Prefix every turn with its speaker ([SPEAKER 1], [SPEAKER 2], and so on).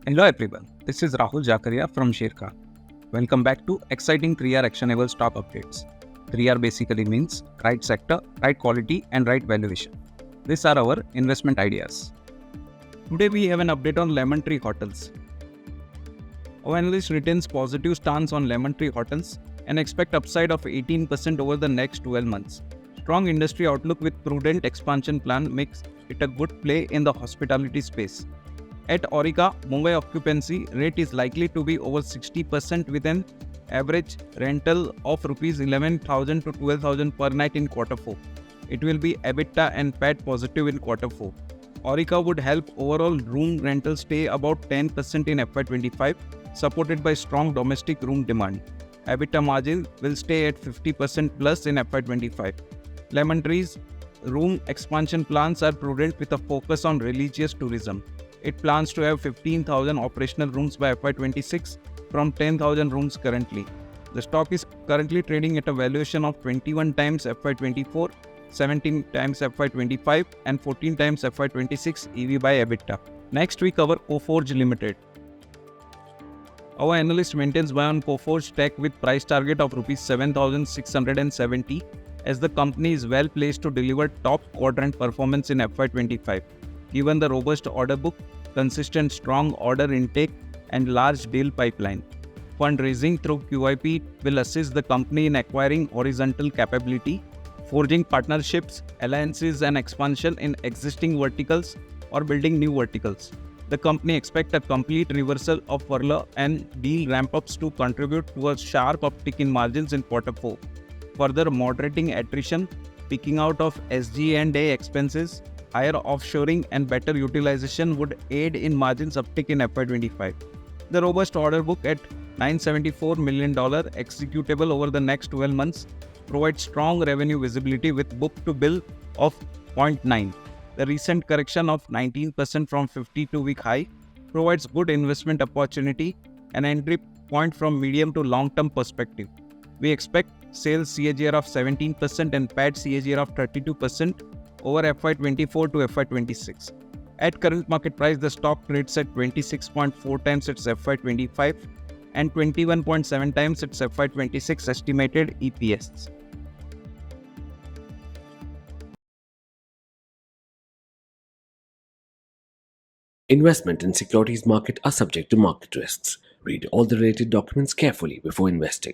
[SPEAKER 1] Hello everyone, this is Rahul Jakaria from Sharekhan. Welcome back to exciting 3R actionable stock updates. 3R basically means right sector, right quality and right valuation. These are our investment ideas. Today we have an update on Lemon Tree Hotels. Our analyst retains positive stance on Lemon Tree Hotels and expect upside of 18% over the next 12 months. Strong industry outlook with prudent expansion plan makes it a good play in the hospitality space. At Aurika, Mumbai occupancy rate is likely to be over 60% with an average rental of Rs 11,000 to 12,000 per night in Q4. It will be EBITDA and PAT positive in Q4. Aurika would help overall room rental stay about 10% in FY25, supported by strong domestic room demand. EBITDA margin will stay at 50% plus in FY25. Lemon Tree's room expansion plans are prudent with a focus on religious tourism. It plans to have 15,000 operational rooms by FY26 from 10,000 rooms currently. The stock is currently trading at a valuation of 21 times FY24, 17 times FY25 and 14 times FY26 EV by EBITDA. Next we cover Coforge Ltd. Our analyst maintains buy on Coforge Tech with price target of Rs 7,670 as the company is well placed to deliver top quadrant performance in FY25. Given the robust order book, consistent strong order intake and large deal pipeline. Fundraising through QIP will assist the company in acquiring horizontal capability, forging partnerships, alliances and expansion in existing verticals or building new verticals. The company expects a complete reversal of furlough and deal ramp-ups to contribute to a sharp uptick in margins in Q4. Further moderating attrition, picking out of SG&A expenses, higher offshoring and better utilization would aid in margins uptick in FY25. The robust order book at $974 million executable over the next 12 months provides strong revenue visibility with book-to-bill of 0.9. The recent correction of 19% from 52-week high provides good investment opportunity and entry point from medium to long-term perspective. We expect sales CAGR of 17% and PAT CAGR of 32% over FY24 to FY26. At current market price, the stock trades at 26.4 times its FY25 and 21.7 times its FY26 estimated EPS.
[SPEAKER 2] Investment in securities market are subject to market risks. Read all the related documents carefully before investing.